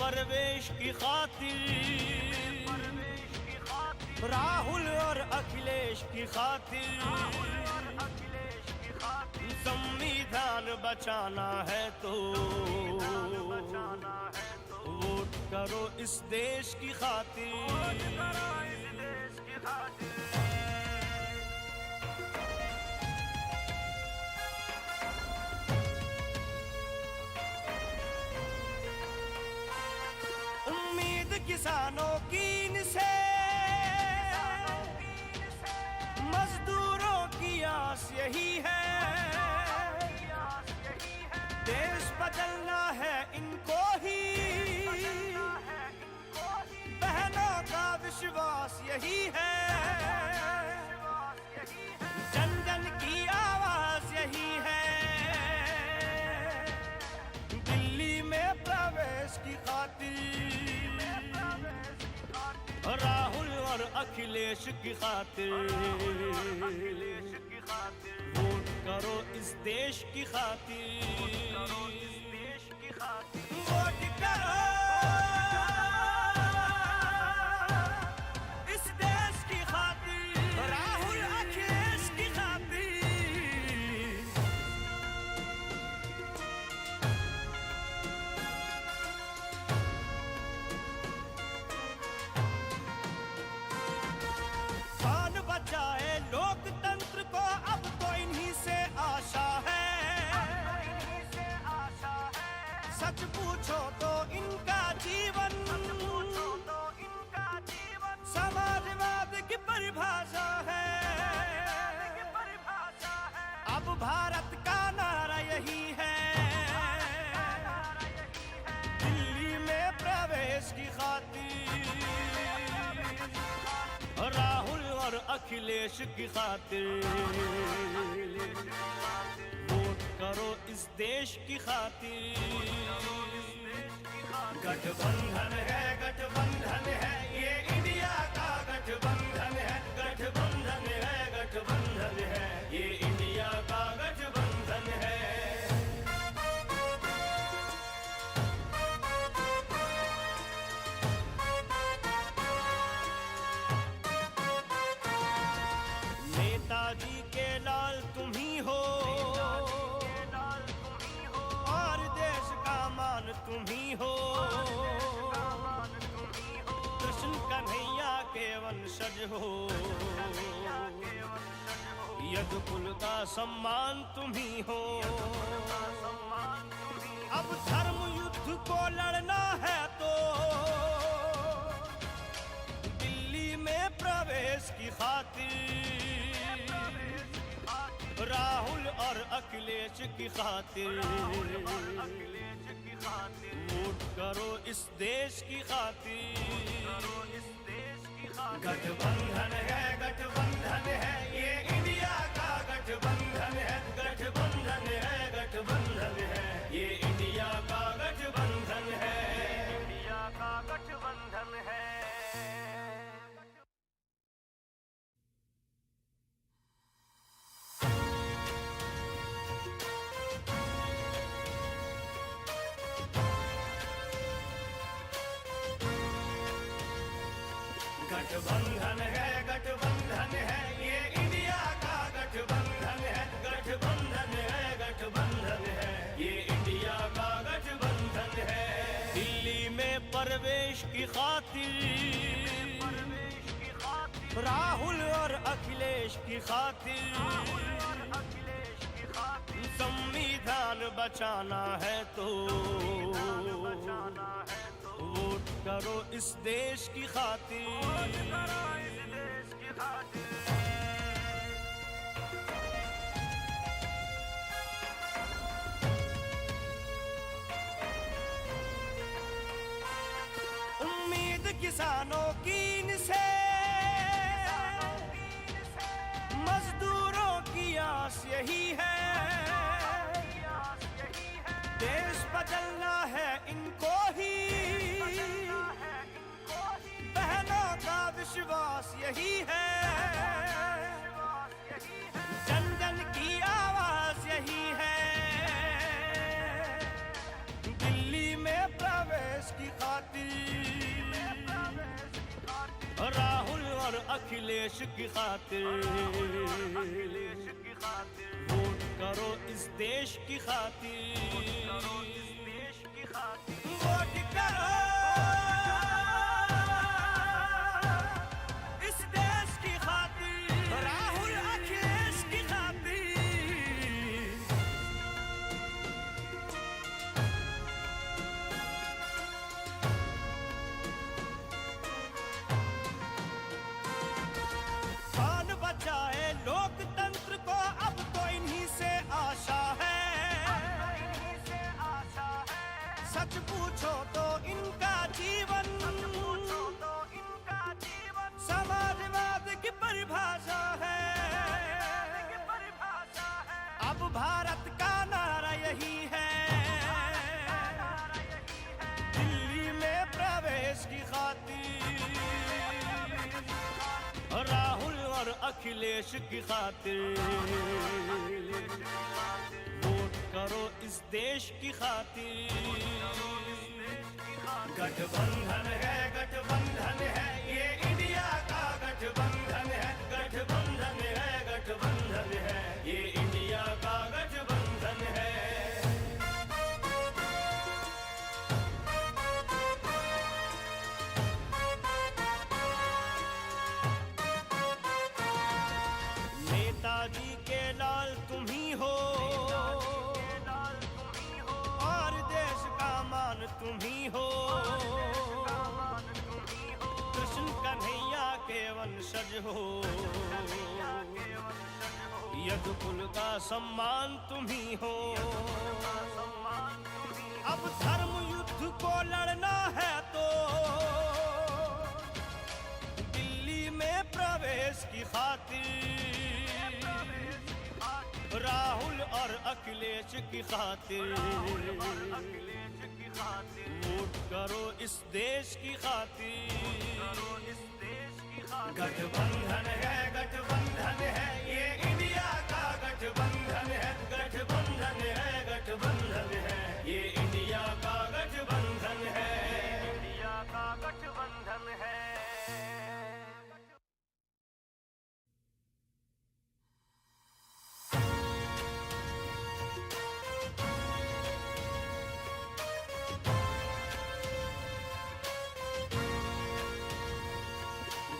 परवेश की खातिर, राहुल और अखिलेश की खातिर, संविधान बचाना है तो वोट करो इस देश की खातिर। उम्मीद किसानों की इनसे, मजदूरों की आस यही है, देश बदलना है इनको ही, बहनों का विश्वास यही है, जन जन की आवाज यही है, दिल्ली में प्रवेश की खातिर, राहुल और अखिलेश की खातिर, वोट करो इस देश की खातिर, वोट करो इस देश की खातिर, राहुल अखिलेश की खातिर। जान बचाए लोकतंत्र को अब तो इन्हीं से आशा है, सच पूछो तो इनका जीवन समाजवाद की परिभाषा है, अब भारत का नारा यही है, दिल्ली में प्रवेश की खातिर, राहुल और अखिलेश की खातिर, वोट करो इस देश की खातिर। गठबंधन है, गठबंधन है, ये इंडिया का गठबंधन है, गठबंधन है, गठबंधन है, ये इंडिया का गठबंधन है। नेताजी के लाल तुम ही हो, और देश का मान तुम ही हो, कृष्ण कन्हैया के वंशज हो, यदुकुल का सम्मान तुम ही हो। अब धर्म युद्ध को लड़ना है तो दिल्ली में प्रवेश की खातिर, राहुल और अखिलेश की खातिर, वोट करो इस देश की खातिर। गठबंधन है, गठबंधन है, ये इंडिया का गठबंधन है, गठबंधन है, गठबंधन है, ये इंडिया का गठबंधन है, इंडिया का गठबंधन है। गठबंधन है, गठबंधन है, ये इंडिया का गठबंधन है, गठबंधन है, गठबंधन है, ये इंडिया का गठबंधन है। दिल्ली में परवेश की खातिर, राहुल और अखिलेश की खातिर, संविधान बचाना है तो वोट करो इस देश की खातिर। उम्मीद किसानों की इनसे, मजदूरों की आस यही है, देश बदलना है इनको ही, बहनों का विश्वास यही है, जन जन की आवाज यही है, दिल्ली में प्रवेश की की खातिर, राहुल और अखिलेश की खातिर, वोट करो इस देश की खातिर, वोट करो इस देश की खातिर, राहुल अखिलेश की खातिर। कौन बचाए लोकतंत्र को, अब तो इन्हीं से आशा है। सच पूछो तो इनका जीवन समाजवाद की परिभाषा है। अब भारत का नारा यही है, दिल्ली में प्रवेश की खातिर, राहुल और अखिलेश की खातिर, वोट करो इस देश की खातिर। गठबंधन है, गठबंधन है, ये इंडिया का गठबंधन है। गठबंधन है, गठबंधन है, ये इंडिया का गठबंधन है। नेताजी के लाल तुम ही हो, और देश का मान तुम ही हो। कृष्ण कन्हैया के वंशज हो, यदुकुल का सम्मान तुम ही हो। अब धर्म युद्ध को लड़ना है तो दिल्ली में प्रवेश की खातिर, राहुल और अखिलेश की खातिर, वोट करो इस देश की खातिर। गठबंधन है, गठबंधन है, ये इंडिया का गठबंधन है। गठबंधन है, गठबंधन है, ये इंडिया का गठबंधन है। इंडिया का गठबंधन है।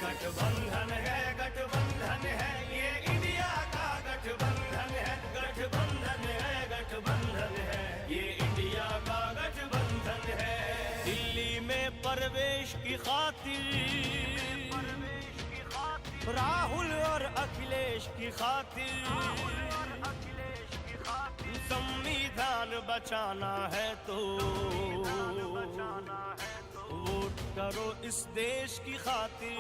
गठबंधन है, गठबंधन है, ये इंडिया का गठबंधन है। गठबंधन है, गठबंधन है, ये इंडिया का गठबंधन है। दिल्ली में प्रवेश की खातिर, राहुल और अखिलेश की खातिर, संविधान बचाना है तो वोट करो इस देश की खातिर।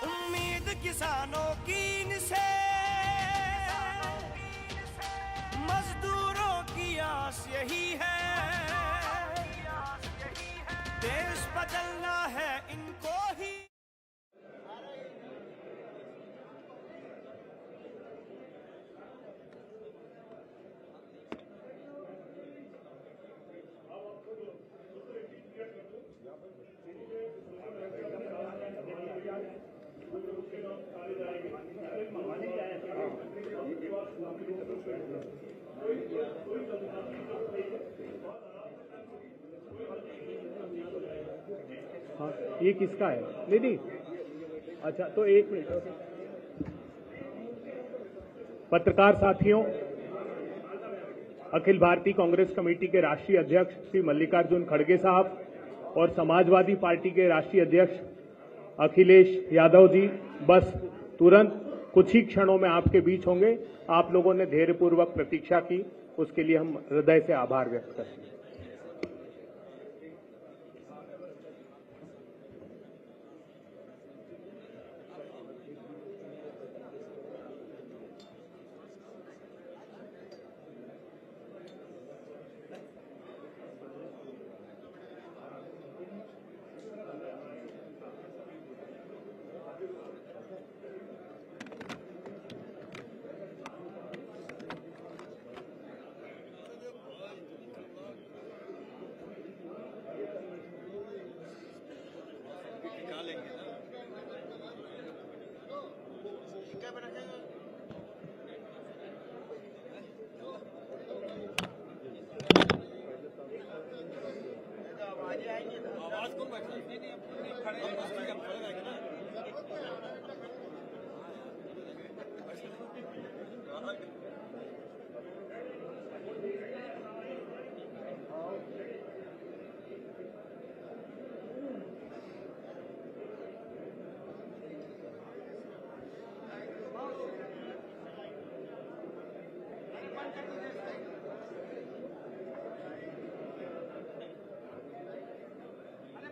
उम्मीद किसानों की इनसे, मजदूरों की आस यही है। देश बदलना है इनको ही। हाँ, ये किसका है? नहीं, अच्छा तो एक मिनट। पत्रकार साथियों, अखिल भारतीय कांग्रेस कमेटी के राष्ट्रीय अध्यक्ष श्री मल्लिकार्जुन खड़गे साहब और समाजवादी पार्टी के राष्ट्रीय अध्यक्ष अखिलेश यादव जी बस तुरंत कुछ ही क्षणों में आपके बीच होंगे। आप लोगों ने धैर्यपूर्वक प्रतीक्षा की, उसके लिए हम हृदय से आभार व्यक्त करते हैं।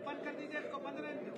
बंद कर दीजिए इसको, बंद रहने दो।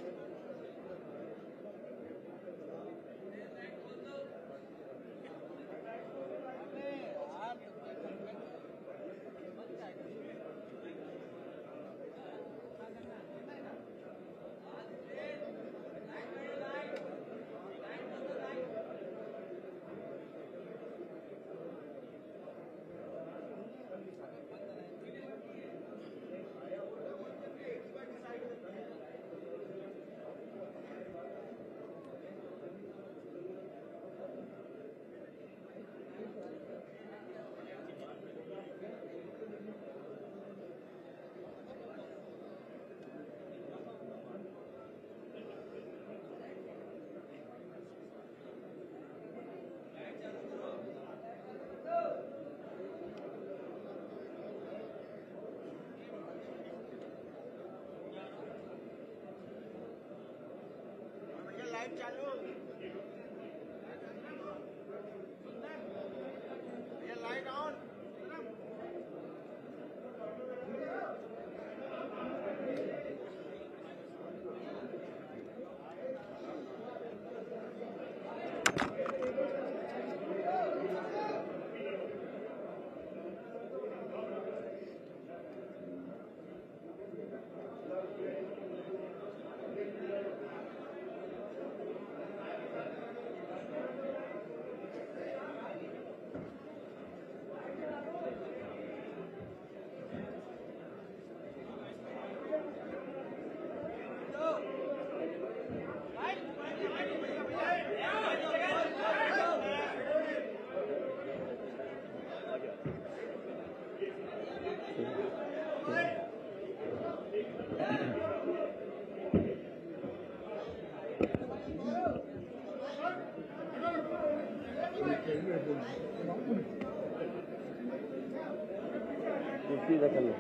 लाइट चालू, ये लाइट ऑन। सीधा कर लो।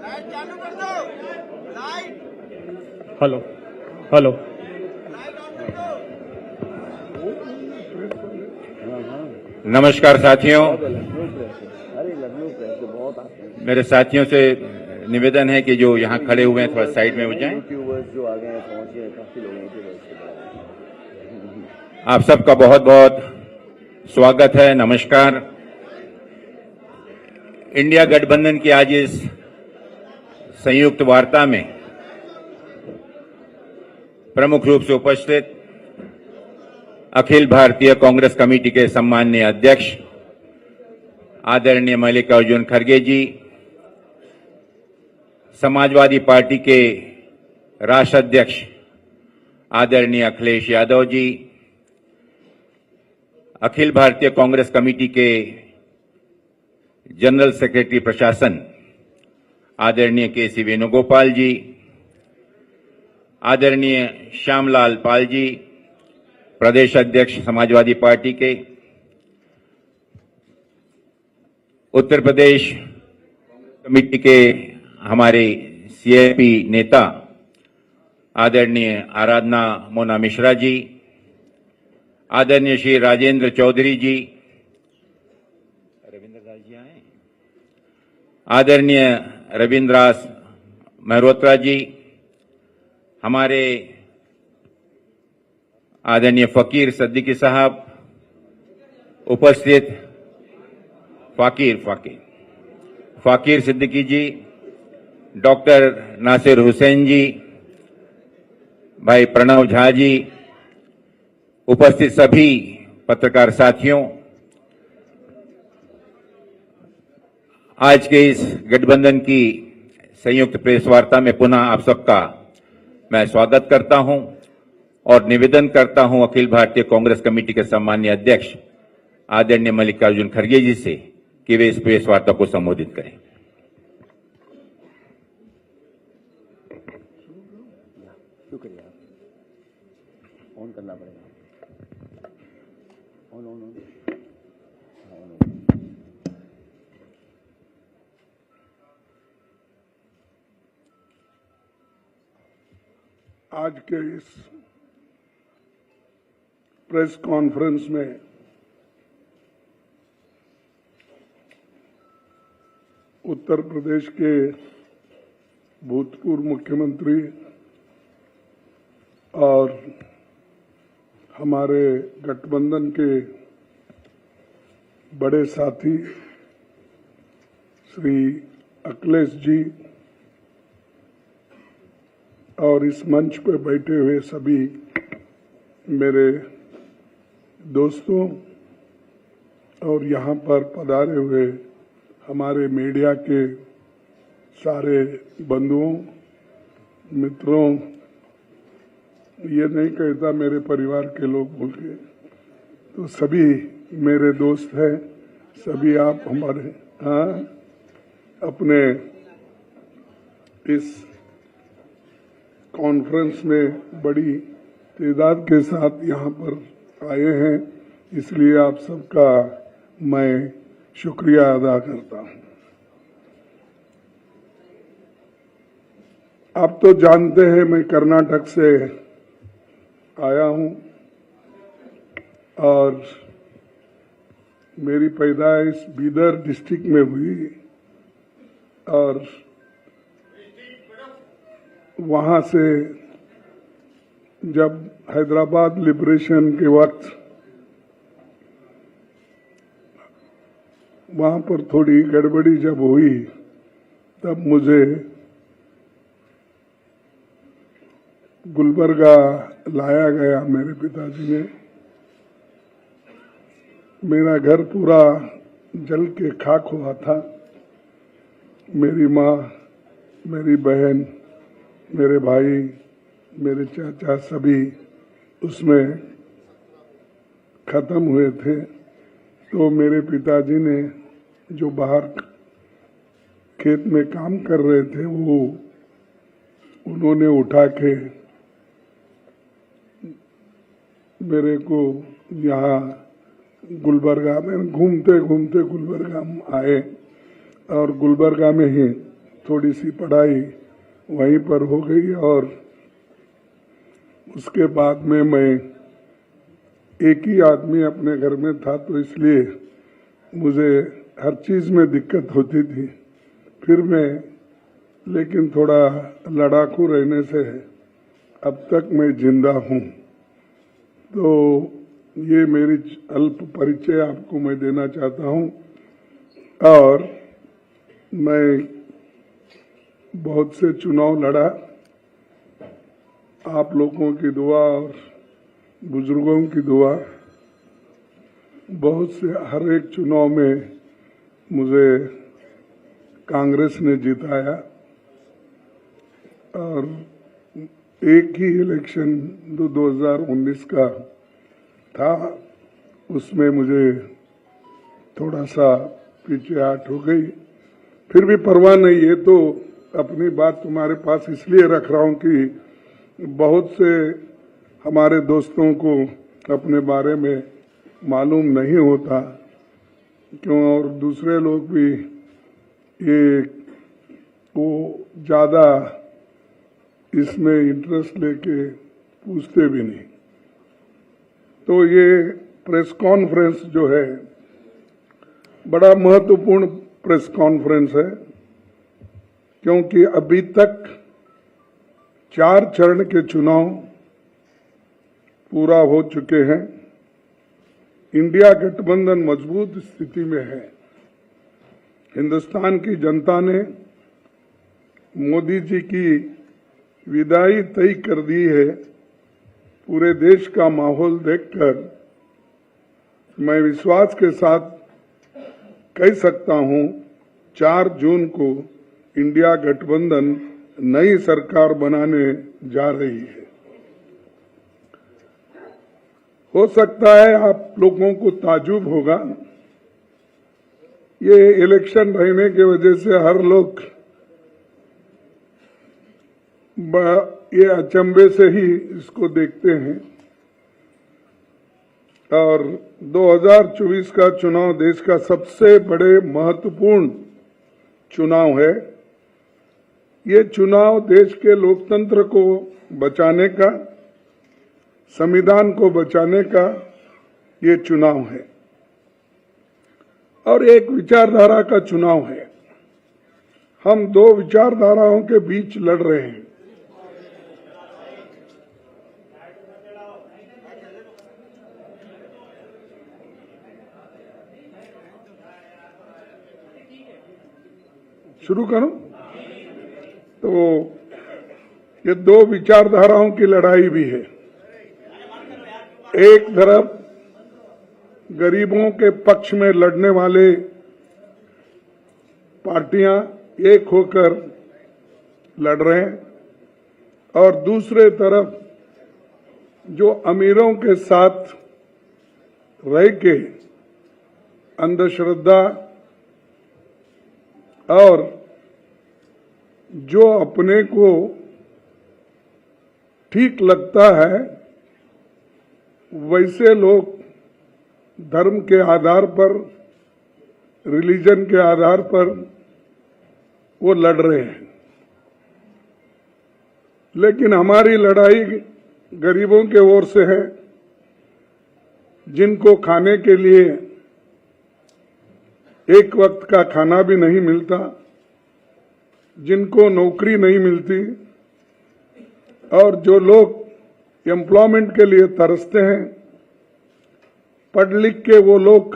लाइट चालू कर दो, light hello hello light on कर दो। नमस्कार साथियों, लखनऊ प्रेस है। अरे लखनऊ प्रेस से बहुत आते हैं। मेरे साथियों से निवेदन है कि जो यहाँ खड़े हुए हैं थोड़ा साइड में हो जाएं। यूट्यूबर्स जो आ गए हैं, पहुंचे हैं, काफी लोग हैं यूट्यूबर्स के। आप सबका बहुत बहुत स्वागत है, नमस्कार। इंडिया गठबंधन की आज इस संयुक्त वार्ता में प्रमुख रूप से उपस्थित अखिल भारतीय कांग्रेस कमेटी के सम्माननीय अध्यक्ष आदरणीय मल्लिकार्जुन खड़गे जी, समाजवादी पार्टी के राष्ट्रीय अध्यक्ष आदरणीय अखिलेश यादव जी, अखिल भारतीय कांग्रेस कमेटी के जनरल सेक्रेटरी प्रशासन आदरणीय के.सी. वेणुगोपाल जी, आदरणीय श्यामलाल पाल जी, प्रदेश अध्यक्ष समाजवादी पार्टी के, उत्तर प्रदेश कमेटी के हमारे सीएपी नेता आदरणीय आराधना मोना मिश्रा जी, आदरणीय श्री राजेंद्र चौधरी जी, रविंद्र जी आए, आदरणीय रविंद्रास मेहरोत्रा जी, हमारे आदरणीय फकीर सिद्दीकी साहब, उपस्थित फाकिर सिद्दीकी जी, डॉक्टर नासिर हुसैन जी, भाई प्रणव झा जी, उपस्थित सभी पत्रकार साथियों, आज के इस गठबंधन की संयुक्त प्रेस वार्ता में पुनः आप सबका मैं स्वागत करता हूं और निवेदन करता हूं अखिल भारतीय कांग्रेस कमेटी के सम्माननीय अध्यक्ष आदरणीय मल्लिकार्जुन खड़गे जी से कि वे इस प्रेस वार्ता को संबोधित करें। शुक्रिया। ऑन करना पड़ेगा। On on on. आज के इस प्रेस कॉन्फ्रेंस में उत्तर प्रदेश के भूतपूर्व मुख्यमंत्री और हमारे गठबंधन के बड़े साथी श्री अखिलेश जी और इस मंच पर बैठे हुए सभी मेरे दोस्तों और यहाँ पर पधारे हुए हमारे मीडिया के सारे बंधुओं मित्रों, ये नहीं कहता मेरे परिवार के लोग बोल के, तो सभी मेरे दोस्त हैं, सभी आप हमारे अपने इस कॉन्फ्रेंस में बड़ी तादाद के साथ यहाँ पर आए हैं, इसलिए आप सबका मैं शुक्रिया अदा करता हूँ। आप तो जानते हैं मैं कर्नाटक से आया हूँ और मेरी पैदाइश बीदर डिस्ट्रिक्ट में हुई और वहाँ से जब हैदराबाद लिबरेशन के वक्त वहाँ पर थोड़ी गड़बड़ी जब हुई तब मुझे गुलबर्गा लाया गया मेरे पिताजी ने। मेरा घर पूरा जल के खाक हुआ था। मेरी माँ, मेरी बहन, मेरे भाई, मेरे चाचा सभी उसमें खत्म हुए थे। तो मेरे पिताजी ने जो बाहर खेत में काम कर रहे थे वो उन्होंने उठा के मेरे को यहाँ गुलबर्गा में घूमते घूमते गुलबर्गा आए और गुलबर्गा में ही थोड़ी सी पढ़ाई वहीं पर हो गई और उसके बाद में मैं एक ही आदमी अपने घर में था तो इसलिए मुझे हर चीज में दिक्कत होती थी। फिर मैं लेकिन थोड़ा लड़ाकू रहने से अब तक मैं जिंदा हूँ। तो ये मेरी अल्प परिचय आपको मैं देना चाहता हूँ और मैं बहुत से चुनाव लड़ा। आप लोगों की दुआ और बुजुर्गों की दुआ, बहुत से हर एक चुनाव में मुझे कांग्रेस ने जिताया और एक ही इलेक्शन 2019 का था, उसमें मुझे थोड़ा सा पीछे हट हो गई। फिर भी परवाह नहीं, ये तो अपनी बात तुम्हारे पास इसलिए रख रहा हूं कि बहुत से हमारे दोस्तों को अपने बारे में मालूम नहीं होता क्यों, और दूसरे लोग भी ये वो ज्यादा इसमें इंटरेस्ट लेके पूछते भी नहीं। तो ये प्रेस कॉन्फ्रेंस जो है बड़ा महत्वपूर्ण प्रेस कॉन्फ्रेंस है क्योंकि अभी तक 4 चरण के चुनाव पूरा हो चुके हैं। इंडिया गठबंधन मजबूत स्थिति में है। हिंदुस्तान की जनता ने मोदी जी की विदाई तय कर दी है पूरे देश का माहौल देखकर मैं विश्वास के साथ कह सकता हूं 4 जून को इंडिया गठबंधन नई सरकार बनाने जा रही है। हो सकता है आप लोगों को ताजुब होगा, ये इलेक्शन रहने की वजह से हर लोग ये अचंभे से ही इसको देखते हैं। और 2024 का चुनाव देश का सबसे बड़े महत्वपूर्ण चुनाव है। ये चुनाव देश के लोकतंत्र को बचाने का, संविधान को बचाने का ये चुनाव है और एक विचारधारा का चुनाव है। हम 2 विचारधाराओं के बीच लड़ रहे हैं। शुरू करूं? तो ये 2 विचारधाराओं की लड़ाई भी है। एक तरफ गरीबों के पक्ष में लड़ने वाले पार्टियां एक होकर लड़ रहे हैं और दूसरे तरफ जो अमीरों के साथ रह के अंधश्रद्धा और जो अपने को ठीक लगता है वैसे लोग धर्म के आधार पर, रिलीजन के आधार पर वो लड़ रहे हैं। लेकिन हमारी लड़ाई गरीबों के ओर से है, जिनको खाने के लिए एक वक्त का खाना भी नहीं मिलता, जिनको नौकरी नहीं मिलती और जो लोग एम्प्लॉयमेंट के लिए तरसते हैं। पढ़ लिख के वो लोग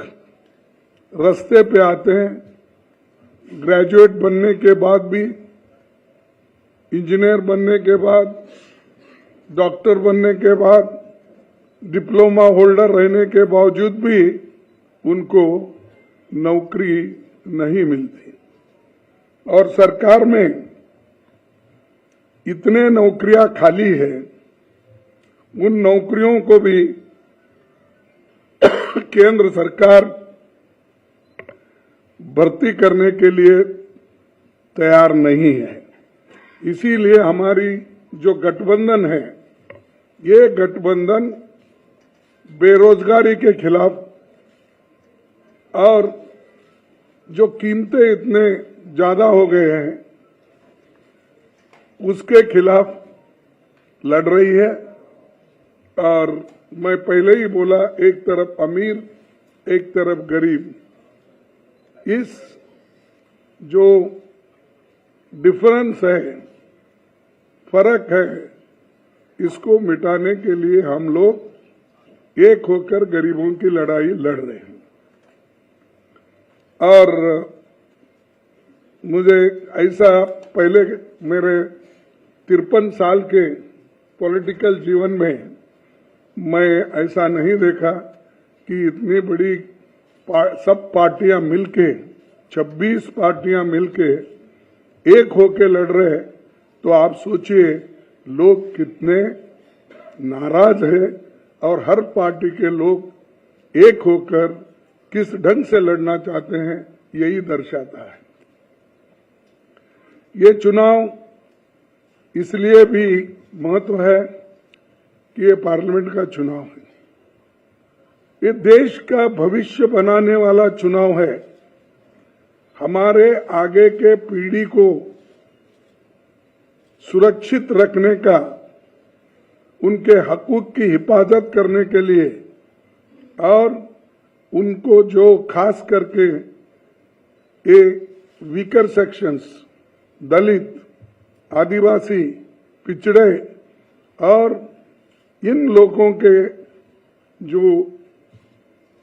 रास्ते पे आते हैं, ग्रेजुएट बनने के बाद भी, इंजीनियर बनने के बाद, डॉक्टर बनने के बाद, डिप्लोमा होल्डर रहने के बावजूद भी उनको नौकरी नहीं मिलती और सरकार में इतने नौकरियां खाली है, उन नौकरियों को भी केंद्र सरकार भर्ती करने के लिए तैयार नहीं है। इसीलिए हमारी जो गठबंधन है, ये गठबंधन बेरोजगारी के खिलाफ और जो कीमतें इतने ज्यादा हो गए हैं उसके खिलाफ लड़ रही है। और मैं पहले ही बोला, एक तरफ अमीर, एक तरफ गरीब, इस जो डिफरेंस है, फर्क है, इसको मिटाने के लिए हम लोग एक होकर गरीबों की लड़ाई लड़ रहे हैं। और मुझे ऐसा पहले मेरे 53 साल के पॉलिटिकल जीवन में मैं ऐसा नहीं देखा कि इतनी बड़ी सब पार्टियां मिलके, 26 पार्टियां मिलके एक होके लड़ रहे हैं, तो आप सोचिए लोग कितने नाराज हैं और हर पार्टी के लोग एक होकर किस ढंग से लड़ना चाहते हैं, यही दर्शाता है। ये चुनाव इसलिए भी महत्व है कि ये पार्लियामेंट का चुनाव है, ये देश का भविष्य बनाने वाला चुनाव है। हमारे आगे के पीढ़ी को सुरक्षित रखने का, उनके हकूक की हिफाजत करने के लिए और उनको जो खास करके ये वीकर सेक्शंस, दलित, आदिवासी, पिछड़े और इन लोगों के जो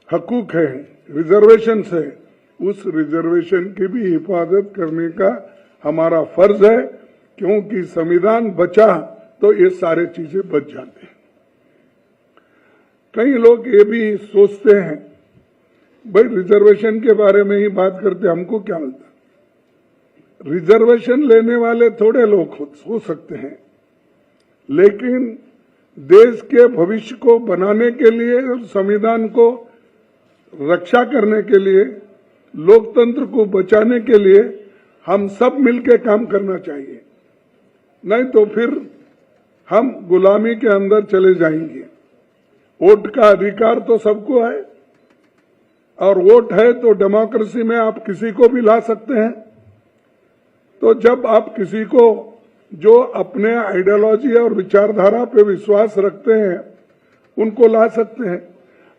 हकूक है, रिजर्वेशंस है, उस रिजर्वेशन की भी हिफाजत करने का हमारा फर्ज है, क्योंकि संविधान बचा तो ये सारे चीजें बच जाते हैं। कई लोग ये भी सोचते हैं भाई रिजर्वेशन के बारे में ही बात करते, हमको क्या मिलता। रिजर्वेशन लेने वाले थोड़े लोग हो सकते हैं, लेकिन देश के भविष्य को बनाने के लिए और संविधान को रक्षा करने के लिए, लोकतंत्र को बचाने के लिए हम सब मिलकर काम करना चाहिए, नहीं तो फिर हम गुलामी के अंदर चले जाएंगे। वोट का अधिकार तो सबको है, और वोट है तो डेमोक्रेसी में आप किसी को भी ला सकते हैं। तो जब आप किसी को जो अपने आइडियोलॉजी और विचारधारा पे विश्वास रखते हैं उनको ला सकते हैं।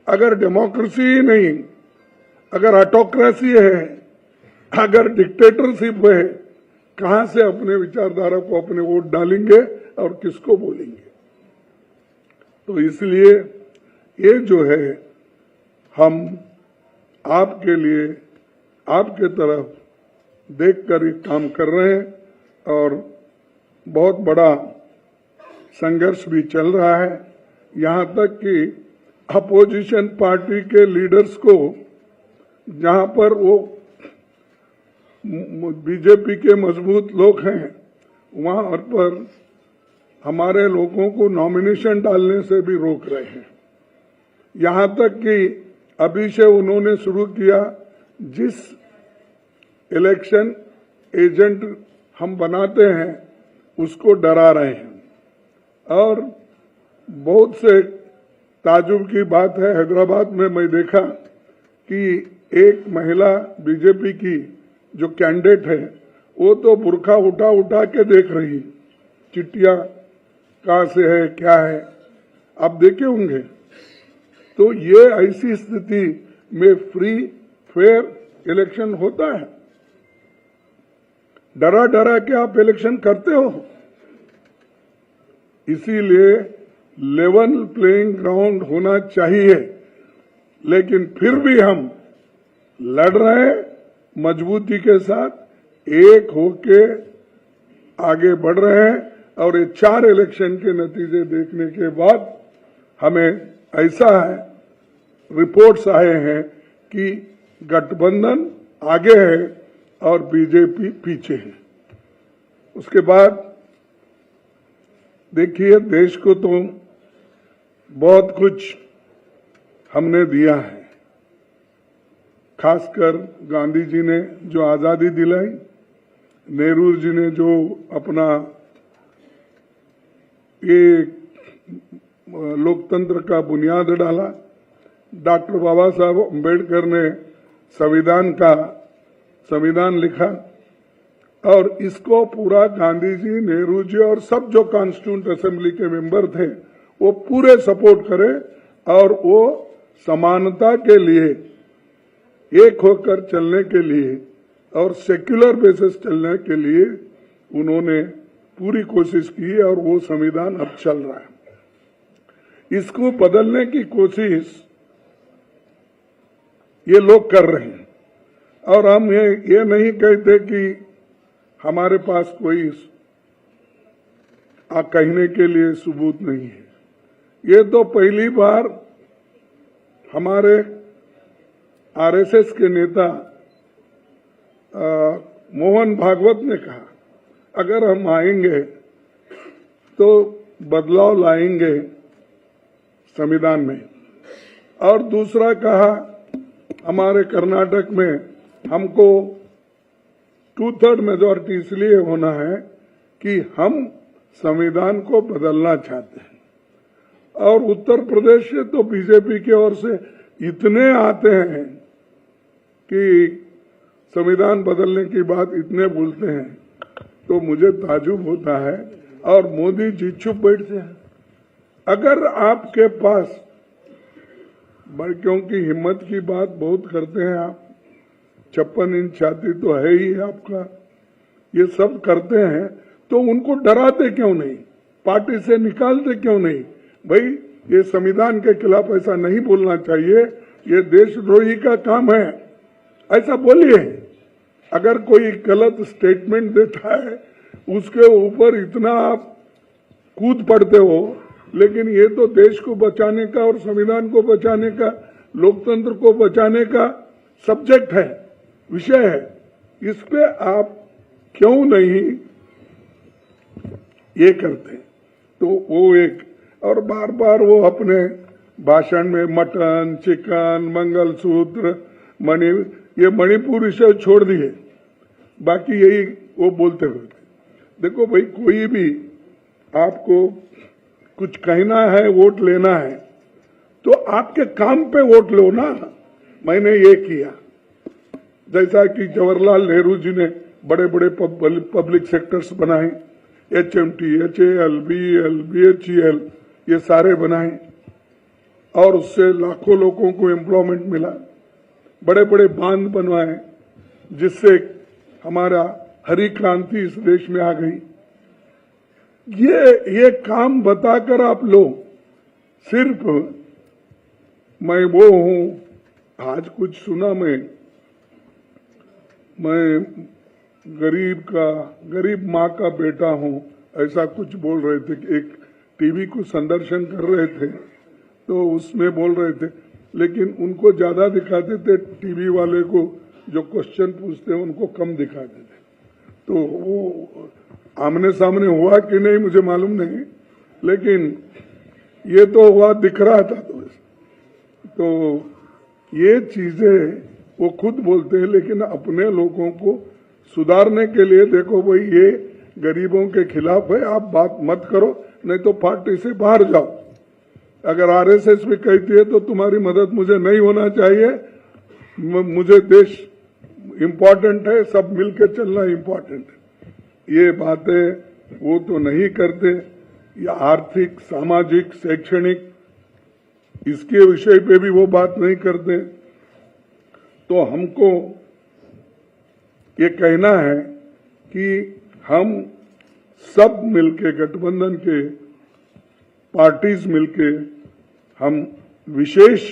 अगर डेमोक्रेसी ही नहीं, अगर ऑटोक्रेसी है, अगर डिक्टेटरशिप है, कहां से अपने विचारधारा को अपने वोट डालेंगे और किसको बोलेंगे। तो इसलिए ये जो है हम आपके लिए, आपके तरफ देखकर ही काम कर रहे हैं, और बहुत बड़ा संघर्ष भी चल रहा है। यहां तक कि अपोजिशन पार्टी के लीडर्स को, जहां पर वो बीजेपी के मजबूत लोग हैं, वहां पर हमारे लोगों को नॉमिनेशन डालने से भी रोक रहे हैं। यहां तक कि अभी से उन्होंने शुरू किया, जिस इलेक्शन एजेंट हम बनाते हैं उसको डरा रहे हैं। और बहुत से ताजुब की बात है, हैदराबाद में मैं देखा कि एक महिला बीजेपी की जो कैंडिडेट है वो तो बुर्का उठा उठा के देख रही, चिट्ठियां कहां से है क्या है, आप देखे होंगे। तो ये ऐसी स्थिति में फ्री फेयर इलेक्शन होता है? डरा डरा के आप इलेक्शन करते हो। इसीलिए लेवल प्लेइंग ग्राउंड होना चाहिए, लेकिन फिर भी हम लड़ रहे हैं मजबूती के साथ, एक होके आगे बढ़ रहे हैं। और ये 4 इलेक्शन के नतीजे देखने के बाद हमें ऐसा है, रिपोर्ट्स आए हैं कि गठबंधन आगे है और बीजेपी पीछे है। उसके बाद देखिए, देश को तो बहुत कुछ हमने दिया है, खासकर गांधी जी ने जो आजादी दिलाई, नेहरू जी ने जो अपना ये लोकतंत्र का बुनियाद डाला, डॉक्टर बाबा साहब अम्बेडकर ने संविधान लिखा, और इसको पूरा गांधी जी, नेहरू जी और सब जो कॉन्स्टिट्यूंट असेंबली के मेंबर थे वो पूरे सपोर्ट करे, और वो समानता के लिए, एक होकर चलने के लिए और सेक्युलर बेसिस चलने के लिए उन्होंने पूरी कोशिश की, और वो संविधान अब चल रहा है। इसको बदलने की कोशिश ये लोग कर रहे हैं, और हम ये नहीं कहते कि हमारे पास कोई कहने के लिए सबूत नहीं है। ये तो पहली बार हमारे आरएसएस के नेता मोहन भागवत ने कहा, अगर हम आएंगे तो बदलाव लाएंगे संविधान में। और दूसरा कहा, हमारे कर्नाटक में हमको 2/3 मेजॉरिटी इसलिए होना है कि हम संविधान को बदलना चाहते हैं। और उत्तर प्रदेश से तो बीजेपी की ओर से इतने आते हैं कि संविधान बदलने की बात इतने बोलते हैं, तो मुझे ताजुब होता है। और मोदी जी चुप बैठते हैं। अगर आपके पास, क्योंकि हिम्मत की बात बहुत करते हैं आप, 56 इंच छाती तो है ही आपका, ये सब करते हैं, तो उनको डराते क्यों नहीं, पार्टी से निकालते क्यों नहीं? भाई, ये संविधान के खिलाफ ऐसा नहीं बोलना चाहिए, ये देशद्रोही का काम है, ऐसा बोलिए। अगर कोई गलत स्टेटमेंट देता है उसके ऊपर इतना आप कूद पड़ते हो, लेकिन ये तो देश को बचाने का और संविधान को बचाने का, लोकतंत्र को बचाने का सब्जेक्ट है, विषय है। इस पे आप क्यों नहीं ये करते? तो वो एक, और बार बार वो अपने भाषण में मटन, चिकन, मंगलसूत्र, ये मणिपुर विषय छोड़ दिए, बाकी यही वो बोलते हुए। देखो भाई, कोई भी आपको कुछ कहना है, वोट लेना है, तो आपके काम पे वोट लो ना। मैंने ये किया, जैसा कि जवाहरलाल नेहरू जी ने बड़े बड़े पब्लिक सेक्टर्स बनाए, HMT, HAL, BEL, BHEL, ये सारे बनाए और उससे लाखों लोगों को एम्प्लॉयमेंट मिला। बड़े बड़े बांध बनवाए जिससे हमारा हरी क्रांति इस देश में आ गई। ये काम बताकर आप लोग सिर्फ मैं वो हूं, आज कुछ सुना मैं गरीब माँ का बेटा हूं, ऐसा कुछ बोल रहे थे कि एक टीवी को संदर्शन कर रहे थे तो उसमें बोल रहे थे, लेकिन उनको ज्यादा दिखाते थे, टीवी वाले को जो क्वेश्चन पूछते हैं उनको कम दिखाते थे। तो वो आमने सामने हुआ कि नहीं मुझे मालूम नहीं, लेकिन ये तो हुआ, दिख रहा था। तो ये चीजें वो खुद बोलते हैं, लेकिन अपने लोगों को सुधारने के लिए देखो भाई, ये गरीबों के खिलाफ है, आप बात मत करो, नहीं तो पार्टी से बाहर जाओ। अगर RSS भी कहती है तो तुम्हारी मदद मुझे नहीं होना चाहिए, मुझे देश इम्पोर्टेंट है, सब मिलकर चलना इम्पोर्टेंट है। ये बातें वो तो नहीं करते। ये आर्थिक, सामाजिक, शैक्षणिक, इसके विषय पे भी वो बात नहीं करते। तो हमको ये कहना है कि हम सब मिलके, गठबंधन के पार्टीज मिलके, हम विशेष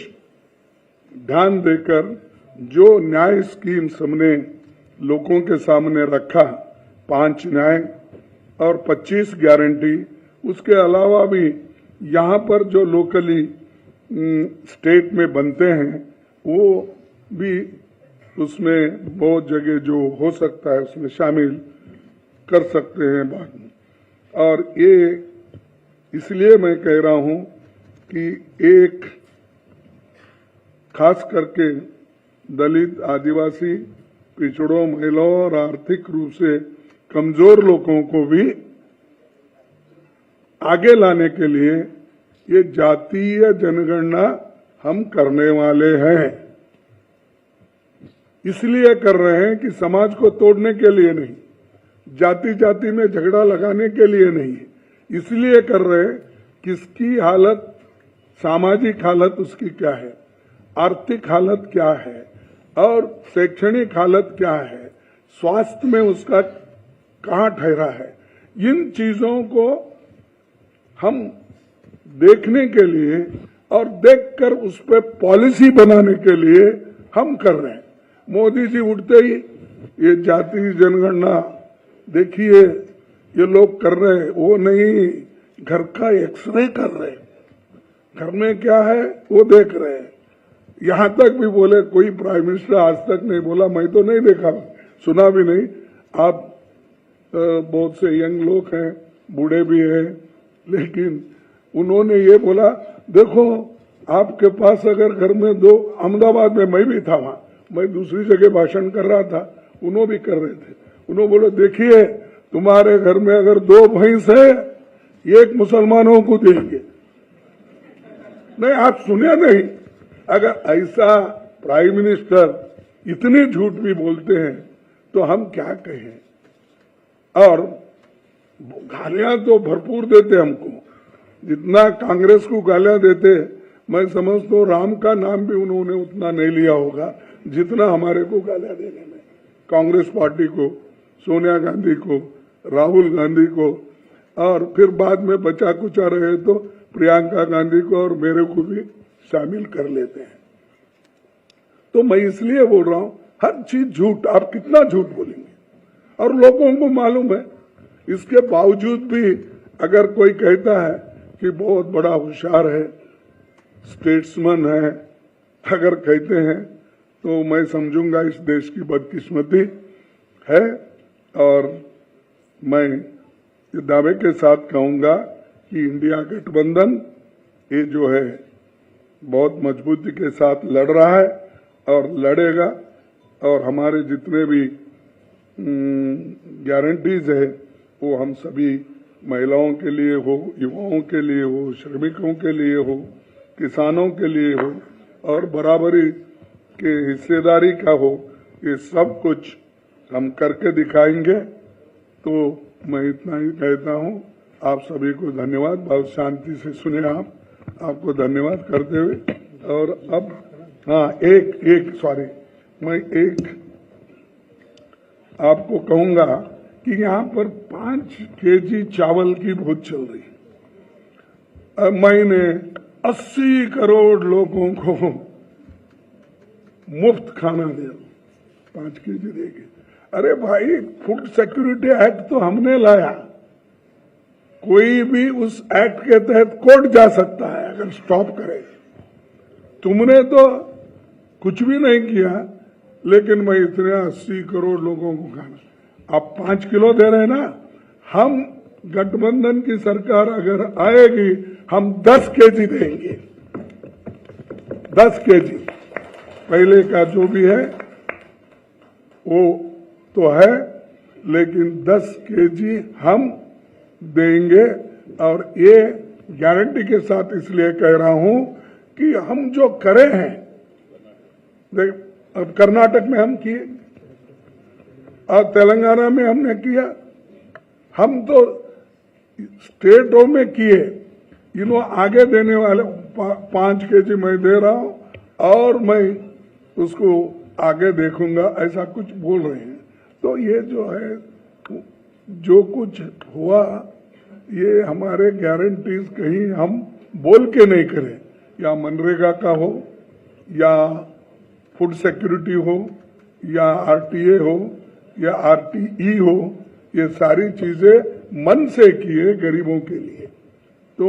ध्यान देकर जो न्याय स्कीम्स हमने लोगों के सामने रखा, 5 न्याय और 25 गारंटी, उसके अलावा भी यहाँ पर जो लोकली स्टेट में बनते हैं वो भी उसमें बहुत जगह जो हो सकता है उसमें शामिल कर सकते हैं बाद में। और ये इसलिए मैं कह रहा हूं कि एक खास करके दलित, आदिवासी, पिछड़ों, महिलाओं और आर्थिक रूप से कमजोर लोगों को भी आगे लाने के लिए ये जातीय जनगणना हम करने वाले हैं। इसलिए कर रहे हैं कि समाज को तोड़ने के लिए नहीं, जाति जाति में झगड़ा लगाने के लिए नहीं, इसलिए कर रहे हैं किसकी हालत, सामाजिक हालत उसकी क्या है, आर्थिक हालत क्या है और शैक्षणिक हालत क्या है, स्वास्थ्य में उसका कहाँ ठहरा है, इन चीजों को हम देखने के लिए और देखकर उस पर पॉलिसी बनाने के लिए हम कर रहे हैं। मोदी जी उठते ही ये जाति जनगणना देखिए ये लोग कर रहे हैं, वो नहीं, घर का एक्सरे कर रहे हैं, घर में क्या है वो देख रहे हैं। यहां तक भी बोले, कोई प्राइम मिनिस्टर आज तक नहीं बोला, मैं तो नहीं देखा, सुना भी नहीं। आप बहुत से यंग लोग हैं, बूढ़े भी हैं, लेकिन उन्होंने ये बोला, देखो आपके पास अगर घर में 2, अहमदाबाद में मैं भी था, वहां मैं दूसरी जगह भाषण कर रहा था, उन्होंने भी कर रहे थे, उन्होंने बोला देखिए तुम्हारे घर में अगर 2 भैंस है, 1 मुसलमानों को देंगे। नहीं, आप सुने नहीं। अगर ऐसा प्राइम मिनिस्टर इतनी झूठ भी बोलते हैं तो हम क्या कहें। और गालियां तो भरपूर देते हमको, जितना कांग्रेस को गालियां देते, मैं समझता हूं राम का नाम भी उन्होंने उतना नहीं लिया होगा जितना हमारे को गालियां देने में। कांग्रेस पार्टी को, सोनिया गांधी को, राहुल गांधी को, और फिर बाद में बचा कुचा रहे तो प्रियंका गांधी को और मेरे को भी शामिल कर लेते हैं। तो मैं इसलिए बोल रहा हूं, हर चीज झूठ, आप कितना झूठ बोलेंगे, और लोगों को मालूम है। इसके बावजूद भी अगर कोई कहता है कि बहुत बड़ा होशियार है, स्टेट्समैन है, अगर कहते हैं तो मैं समझूंगा इस देश की बदकिस्मती है। और मैं ये दावे के साथ कहूंगा कि इंडिया गठबंधन ये जो है बहुत मजबूती के साथ लड़ रहा है और लड़ेगा, और हमारे जितने भी गारंटीज है वो हम सभी महिलाओं के लिए हो, युवाओं के लिए हो, श्रमिकों के लिए हो, किसानों के लिए हो और बराबरी के हिस्सेदारी का हो, ये सब कुछ हम करके दिखाएंगे। तो मैं इतना ही कहता हूँ, आप सभी को धन्यवाद। बहुत शांति से सुने आपको धन्यवाद करते हुए। और अब मैं एक आपको कहूंगा कि यहाँ पर 5 केजी चावल की भूख चल रही है। मैंने 80 करोड़ लोगों को मुफ्त खाना दिया, 5 केजी देके। अरे भाई, फूड सिक्योरिटी एक्ट तो हमने लाया, कोई भी उस एक्ट के तहत कोर्ट जा सकता है अगर स्टॉप करे। तुमने तो कुछ भी नहीं किया, लेकिन मैं इतने 80 करोड़ लोगों को खाना, आप 5 किलो दे रहे हैं ना, हम गठबंधन की सरकार अगर आएगी हम 10 केजी देंगे, 10 केजी। पहले का जो भी है वो तो है, लेकिन 10 केजी हम देंगे। और ये गारंटी के साथ इसलिए कह रहा हूं कि हम जो करे हैं, अब कर्नाटक में हम किए और तेलंगाना में हमने किया, हम तो स्टेटों में किए। आगे देने वाले 5 केजी मैं दे रहा हूं और मैं उसको आगे देखूंगा, ऐसा कुछ बोल रहे हैं। तो ये जो है, जो कुछ हुआ, ये हमारे गारंटीज कहीं हम बोल के नहीं करें, या मनरेगा का हो, या फूड सिक्योरिटी हो, या आरटीए हो, या आरटीई हो, ये सारी चीजें मन से किए गरीबों के लिए। तो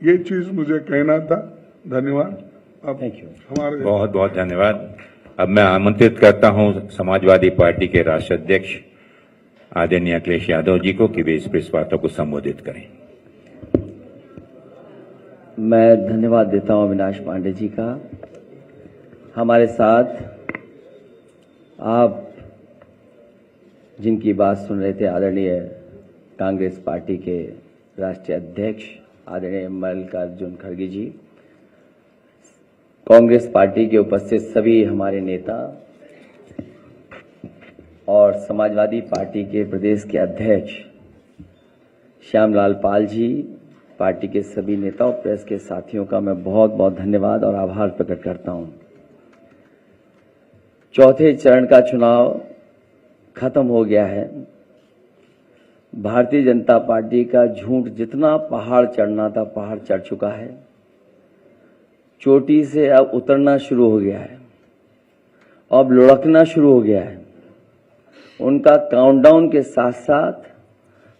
ये चीज मुझे कहना था। धन्यवाद। अब हमारे बहुत बहुत धन्यवाद। अब मैं आमंत्रित करता हूं समाजवादी पार्टी के राष्ट्रीय अध्यक्ष आदरणीय अखिलेश यादव जी को कि वे इस प्रेस वार्ता को संबोधित करें। मैं धन्यवाद देता हूं अविनाश पांडे जी का। हमारे साथ आप जिनकी बात सुन रहे थे, आदरणीय कांग्रेस पार्टी के राष्ट्रीय अध्यक्ष आदरणीय मल्लिकार्जुन खड़गे जी, कांग्रेस पार्टी के उपस्थित सभी हमारे नेता और समाजवादी पार्टी के प्रदेश के अध्यक्ष श्यामलाल पाल जी, पार्टी के सभी नेता और प्रेस के साथियों का मैं बहुत बहुत धन्यवाद और आभार प्रकट करता हूं। चौथे चरण का चुनाव खत्म हो गया है। भारतीय जनता पार्टी का झूठ जितना पहाड़ चढ़ना था, पहाड़ चढ़ चुका है। चोटी से अब उतरना शुरू हो गया है, अब लुढ़कना शुरू हो गया है। उनका काउंटडाउन के साथ साथ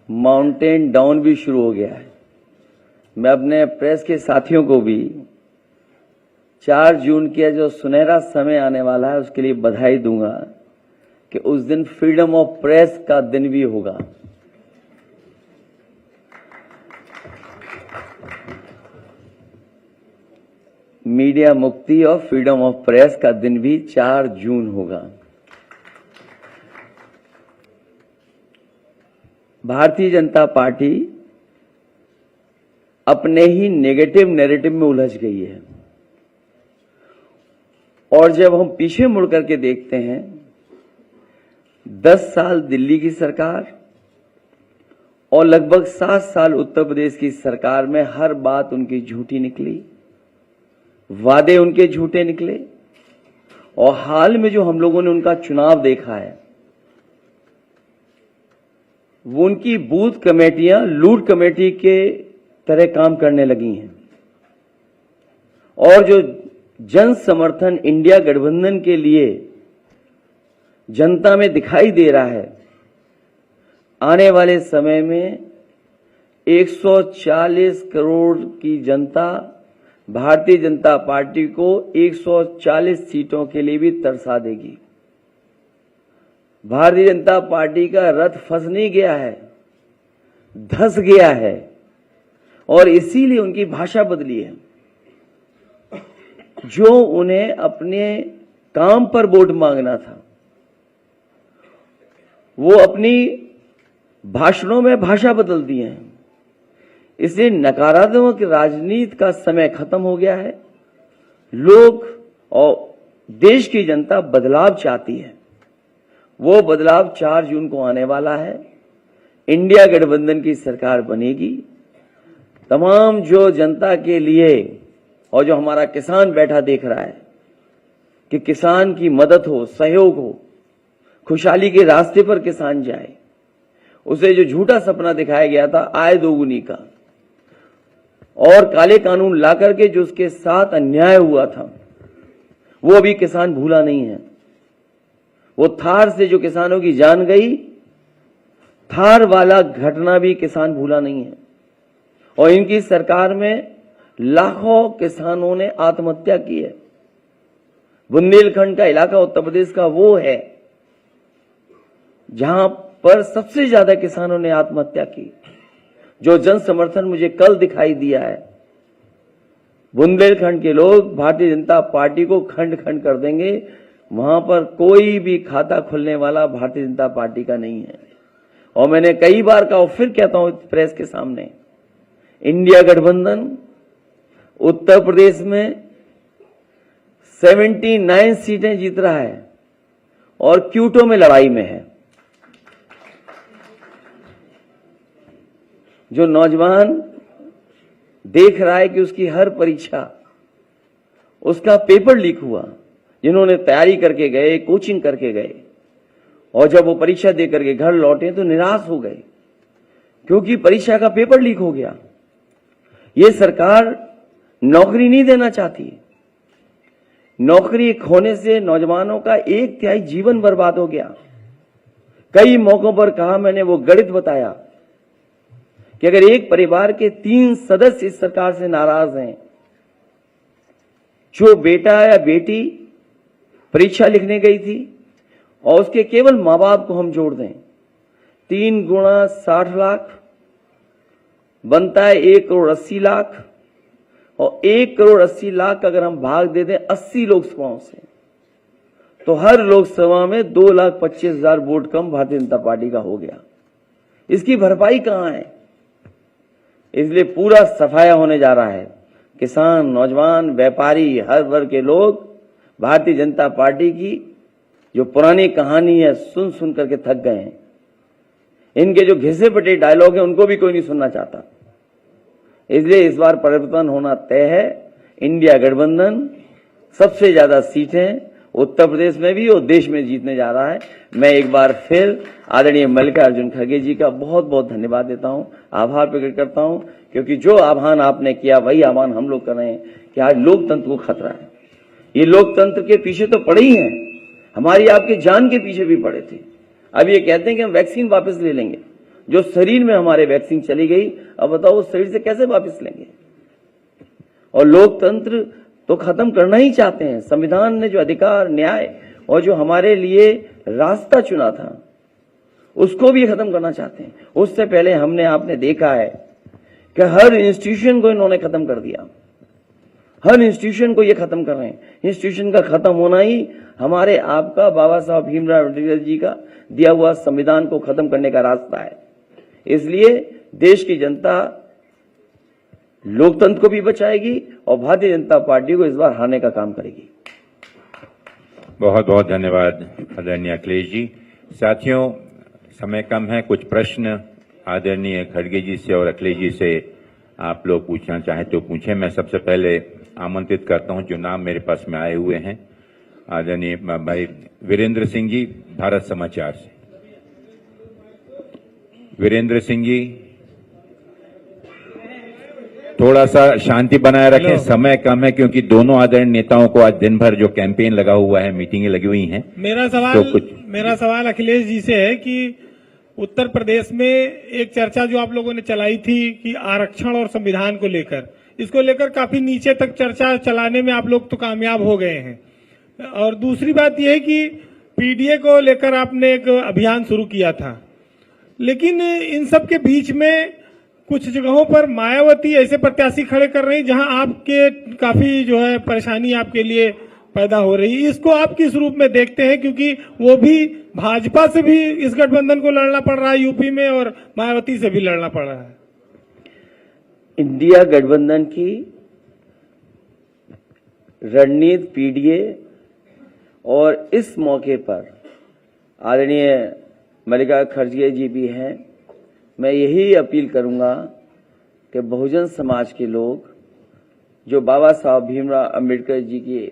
माउंटेन डाउन भी शुरू हो गया है। मैं अपने प्रेस के साथियों को भी 4 जून के जो सुनहरा समय आने वाला है उसके लिए बधाई दूंगा कि उस दिन फ्रीडम ऑफ प्रेस का दिन भी होगा। मीडिया मुक्ति और फ्रीडम ऑफ प्रेस का दिन भी 4 जून होगा। भारतीय जनता पार्टी अपने ही नेगेटिव नैरेटिव में उलझ गई है और जब हम पीछे मुड़ करके देखते हैं, 10 साल दिल्ली की सरकार और लगभग 7 साल उत्तर प्रदेश की सरकार में हर बात उनकी झूठी निकली, वादे उनके झूठे निकले। और हाल में जो हम लोगों ने उनका चुनाव देखा है, वो उनकी बूथ कमेटियां लूट कमेटी के तरह काम करने लगी हैं। और जो जन समर्थन इंडिया गठबंधन के लिए जनता में दिखाई दे रहा है, आने वाले समय में 140 करोड़ की जनता भारतीय जनता पार्टी को 140 सीटों के लिए भी तरसा देगी। भारतीय जनता पार्टी का रथ फंस नहीं गया है, धंस गया है, और इसीलिए उनकी भाषा बदली है। जो उन्हें अपने काम पर वोट मांगना था, वो अपनी भाषणों में भाषा बदल दी है। इसलिए नकारात्मक राजनीति का समय खत्म हो गया है। लोग और देश की जनता बदलाव चाहती है। वो बदलाव 4 जून को आने वाला है। इंडिया गठबंधन की सरकार बनेगी। तमाम जो जनता के लिए और जो हमारा किसान बैठा देख रहा है कि किसान की मदद हो, सहयोग हो, खुशहाली के रास्ते पर किसान जाए, उसे जो झूठा सपना दिखाया गया था आय दोगुनी का, और काले कानून ला करके जो उसके साथ अन्याय हुआ था, वो अभी किसान भूला नहीं है। वो थार से जो किसानों की जान गई, थार वाला घटना भी किसान भूला नहीं है। और इनकी सरकार में लाखों किसानों ने आत्महत्या की है। बुंदेलखंड का इलाका उत्तर प्रदेश का वो है जहां पर सबसे ज्यादा किसानों ने आत्महत्या की। जो जन समर्थन मुझे कल दिखाई दिया है, बुंदेलखंड के लोग भारतीय जनता पार्टी को खंड खंड कर देंगे। वहां पर कोई भी खाता खुलने वाला भारतीय जनता पार्टी का नहीं है। और मैंने कई बार कहा और फिर कहता हूं प्रेस के सामने, इंडिया गठबंधन उत्तर प्रदेश में 79 सीटें जीत रहा है और क्यूटो में लड़ाई में है। जो नौजवान देख रहा है कि उसकी हर परीक्षा, उसका पेपर लीक हुआ, जिन्होंने तैयारी करके गए, कोचिंग करके गए, और जब वो परीक्षा दे करके घर लौटे तो निराश हो गए क्योंकि परीक्षा का पेपर लीक हो गया। ये सरकार नौकरी नहीं देना चाहती। नौकरी खोने से नौजवानों का 1/3 जीवन बर्बाद हो गया। कई मौकों पर कहा मैंने, वो गणित बताया कि अगर एक परिवार के 3 सदस्य इस सरकार से नाराज हैं, जो बेटा या बेटी परीक्षा लिखने गई थी और उसके केवल मां बाप को हम जोड़ दें, 3 गुणा 60 लाख बनता है 1 करोड़ 80 लाख, और 1 करोड़ 80 लाख अगर हम भाग दे दें 80 लोकसभाओं से, तो हर लोकसभा में 2,25,000 वोट कम भारतीय जनता पार्टी का हो गया। इसकी भरपाई कहां है? इसलिए पूरा सफाया होने जा रहा है। किसान, नौजवान, व्यापारी, हर वर्ग के लोग भारतीय जनता पार्टी की जो पुरानी कहानी है सुन सुन करके थक गए हैं। इनके जो घिसे पटे डायलॉग हैं उनको भी कोई नहीं सुनना चाहता। इसलिए इस बार परिवर्तन होना तय है। इंडिया गठबंधन सबसे ज्यादा सीटें उत्तर प्रदेश में भी और देश में जीतने जा रहा है। मैं एक बार फिर आदरणीय मल्लिकार्जुन खड़गे जी का बहुत बहुत धन्यवाद देता हूं, आभार प्रकट करता हूं, क्योंकि जो आह्वान आपने किया वही आह्वान हम लोग कर रहे हैं कि आज लोकतंत्र को खतरा है। ये लोकतंत्र के पीछे तो पड़े ही हैं, हमारी आपके जान के पीछे भी पड़े थे। अब ये कहते हैं कि हम वैक्सीन वापस ले लेंगे। जो शरीर में हमारे वैक्सीन चली गई, अब बताओ उस शरीर से कैसे वापस लेंगे? और लोकतंत्र तो खत्म करना ही चाहते हैं। संविधान ने जो अधिकार, न्याय और जो हमारे लिए रास्ता चुना था उसको भी खत्म करना चाहते हैं। उससे पहले हमने आपने देखा है कि हर इंस्टीट्यूशन को इन्होंने खत्म कर दिया। हर इंस्टीट्यूशन को ये खत्म कर रहे हैं। इंस्टीट्यूशन का खत्म होना ही हमारे आपका बाबा साहब भीमराव अम्बेडकर जी का दिया हुआ संविधान को खत्म करने का रास्ता है। इसलिए देश की जनता लोकतंत्र को भी बचाएगी और भारतीय जनता पार्टी को इस बार हारने का काम करेगी। बहुत बहुत धन्यवाद आदरणीय अखिलेश जी। साथियों, समय कम है, कुछ प्रश्न आदरणीय खड़गे जी से और अखिलेश जी से आप लोग पूछना चाहें तो पूछें। मैं सबसे पहले आमंत्रित करता हूं जो नाम मेरे पास में आए हुए हैं, आदरणीय भाई वीरेंद्र सिंह जी, भारत समाचार से। वीरेंद्र सिंह जी, थोड़ा सा शांति बनाए रखें, समय कम है क्योंकि दोनों आदरणीय नेताओं को आज दिन भर जो कैंपेन लगा हुआ है, मीटिंगें लगी हुई हैं। मेरा सवाल अखिलेश जी से है कि उत्तर प्रदेश में एक चर्चा जो आप लोगों ने चलाई थी कि आरक्षण और संविधान को लेकर, इसको लेकर काफी नीचे तक चर्चा चलाने में आप लोग तो कामयाब हो गए हैं। और दूसरी बात यह है कि पीडीए को लेकर आपने एक अभियान शुरू किया था, लेकिन इन सब के बीच में कुछ जगहों पर मायावती ऐसे प्रत्याशी खड़े कर रही जहां आपके काफी जो है परेशानी आपके लिए पैदा हो रही है। इसको आप किस रूप में देखते हैं, क्योंकि वो भी भाजपा से भी इस गठबंधन को लड़ना पड़ रहा है यूपी में और मायावती से भी लड़ना पड़ रहा है। इंडिया गठबंधन की रणनीति पीडीए और इस मौके पर आदरणीय मल्लिका खड़गे जी भी हैं। मैं यही अपील करूंगा कि बहुजन समाज के लोग जो बाबा साहब भीमराव अंबेडकर जी की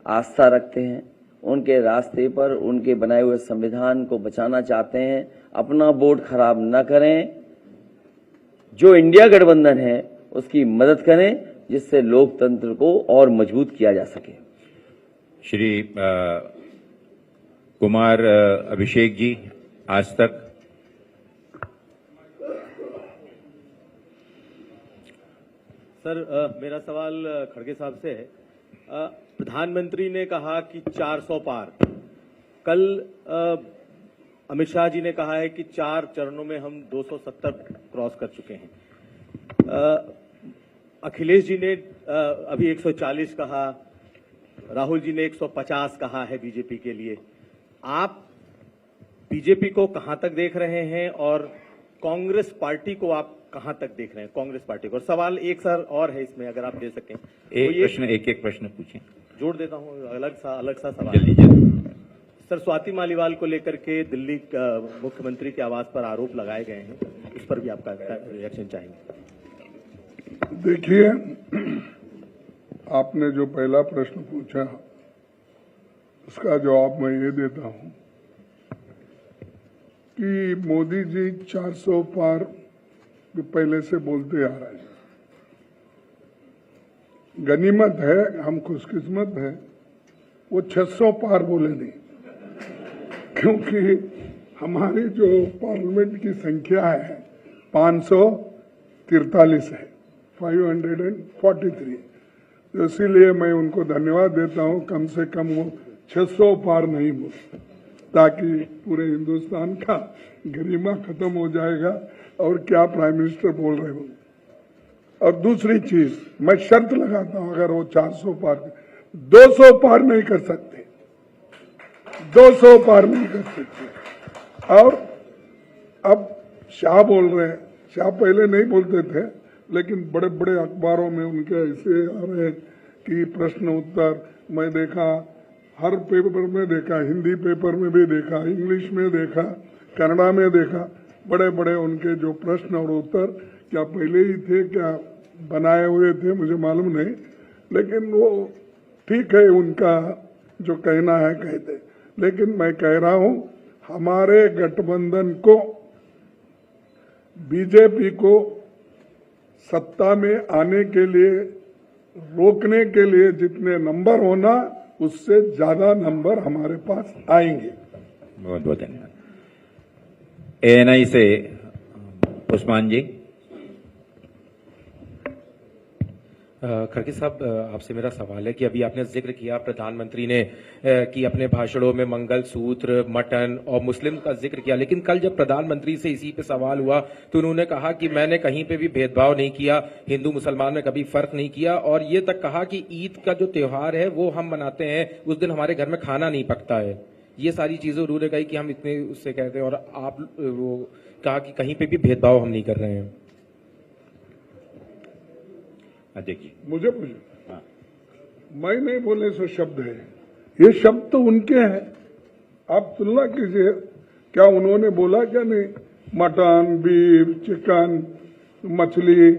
आस्था रखते हैं, उनके रास्ते पर उनके बनाए हुए संविधान को बचाना चाहते हैं, अपना वोट खराब न करें। जो इंडिया गठबंधन है उसकी मदद करें, जिससे लोकतंत्र को और मजबूत किया जा सके। श्री कुमार अभिषेक जी, आज तक। सर, मेरा सवाल खड़गे साहब से है। प्रधानमंत्री ने कहा कि 400 पार, कल अमित शाह जी ने कहा है कि 4 चरणों में हम 270 क्रॉस कर चुके हैं। अखिलेश जी ने अभी 140 कहा, राहुल जी ने 150 कहा है बीजेपी के लिए। आप बीजेपी को कहां तक देख रहे हैं और कांग्रेस पार्टी को आप कहां तक देख रहे हैं, कांग्रेस पार्टी को? और सवाल एक सर और है इसमें, अगर आप दे सकें। एक प्रश्न पूछें। जोड़ देता हूं, अलग सा सवाल। जल्दी जल्दी। सर, स्वाति मालीवाल को लेकर के दिल्ली मुख्यमंत्री के आवास पर आरोप लगाए गए हैं, उस पर भी आपका रिएक्शन चाहेंगे। देखिए, आपने जो पहला प्रश्न पूछा उसका जवाब मैं ये देता हूं कि मोदी जी 400 पार पहले से बोलते आ रहे हैं। गनीमत है, हम खुशकिस्मत हैं, वो 600 पार बोले नहीं, क्योंकि हमारी जो पार्लियामेंट की संख्या है 543 है, 543। तो इसीलिए मैं उनको धन्यवाद देता हूं, कम से कम वो 600 पार नहीं बोले, ताकि पूरे हिंदुस्तान का गरिमा खत्म हो जाएगा और क्या प्राइम मिनिस्टर बोल रहे हो। और दूसरी चीज, मैं शर्त लगाता हूं, अगर वो 400 पार 200 पार नहीं कर सकते, 200 पार नहीं कर सकते। और अब शाह बोल रहे हैं, शाह पहले नहीं बोलते थे, लेकिन बड़े बड़े अखबारों में उनके ऐसे आ रहे हैं कि प्रश्न उत्तर, मैं देखा हर पेपर में देखा, हिंदी पेपर में भी देखा, इंग्लिश में देखा, कन्नड़ा में देखा, बड़े बड़े उनके जो प्रश्न और उत्तर क्या पहले ही थे, क्या बनाए हुए थे, मुझे मालूम नहीं, लेकिन वो ठीक है, उनका जो कहना है कहते। लेकिन मैं कह रहा हूं, हमारे गठबंधन को, बीजेपी को सत्ता में आने के लिए, रोकने के लिए जितने नंबर होना, उससे ज्यादा नंबर हमारे पास आएंगे। बहुत बहुत धन्यवाद। एएनआई से उस्मान जी। खड़गे साहब, आपसे मेरा सवाल है कि अभी आपने जिक्र किया प्रधानमंत्री ने कि अपने भाषणों में मंगलसूत्र, मटन और मुस्लिम का जिक्र किया, लेकिन कल जब प्रधानमंत्री से इसी पे सवाल हुआ तो उन्होंने कहा कि मैंने कहीं पे भी भेदभाव नहीं किया, हिंदू मुसलमान में कभी फर्क नहीं किया, और ये तक कहा कि ईद का जो त्योहार है वो हम मनाते हैं, उस दिन हमारे घर में खाना नहीं पकता है। ये सारी चीजें उन्होंने कही कि हम इतने उससे कहते हैं, और आप वो कहा कि कहीं पे भी भेदभाव हम नहीं कर रहे हैं। देखिए, मुझे पूछो, मैं नहीं बोले सो शब्द है, ये शब्द तो उनके हैं। आप तुलना कीजिए, क्या उन्होंने बोला क्या नहीं? मटन, बीफ, चिकन, मछली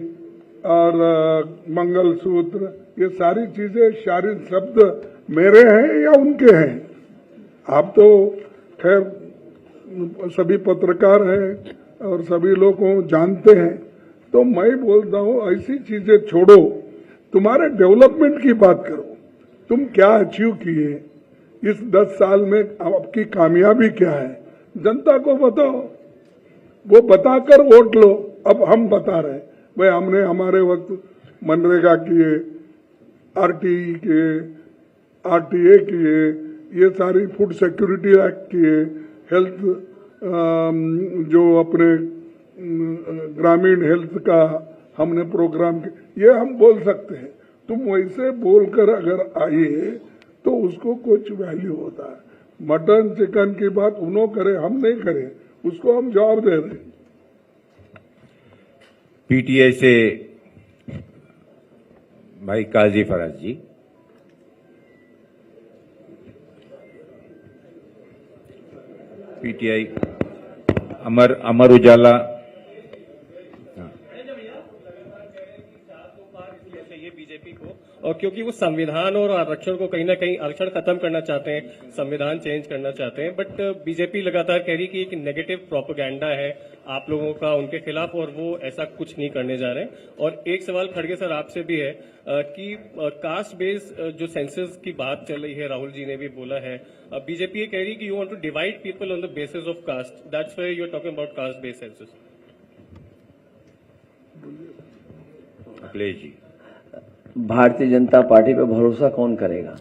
और मंगलसूत्र, ये सारी चीजें, सारे शब्द मेरे हैं या उनके हैं? आप तो खैर सभी पत्रकार हैं और सभी लोग को जानते हैं, तो मैं बोलता हूं ऐसी चीजें छोड़ो, तुम्हारे डेवलपमेंट की बात करो। तुम क्या अचीव किए इस 10 साल में, आपकी कामयाबी क्या है, जनता को बताओ। वो बताकर वोट लो। अब हम बता रहे हैं भाई हमने हमारे वक्त मनरेगा किए, आरटीई किए, आरटीए किए, ये सारी फूड सिक्योरिटी एक्ट किए, हेल्थ जो अपने ग्रामीण हेल्थ का हमने प्रोग्राम किया, ये हम बोल सकते हैं। तुम वैसे बोलकर अगर आइए तो उसको कुछ वैल्यू होता है। मटन चिकन की बात उन्होंने करे, हम नहीं करे, उसको हम जवाब दे रहे हैं। पीटीआई से भाई काजी फराज जी। पीटीआई अमर उजाला। चाहिए बीजेपी को, और क्योंकि वो संविधान और आरक्षण को कहीं ना कहीं आरक्षण खत्म करना चाहते हैं, संविधान चेंज करना चाहते हैं, बट बीजेपी लगातार कह रही कि एक नेगेटिव प्रोपेगेंडा है आप लोगों का उनके खिलाफ और वो ऐसा कुछ नहीं करने जा रहे हैं। और एक सवाल खड़गे सर आपसे भी है कि कास्ट बेस जो सेंसस की बात चल रही है, राहुल जी ने भी बोला है, बीजेपी ये कह रही है कि you want to divide people on the basis of caste, that's why you are talking about caste based census. Akhilesh ji. Bharatiya Janata party पे भरोसा कौन करेगा?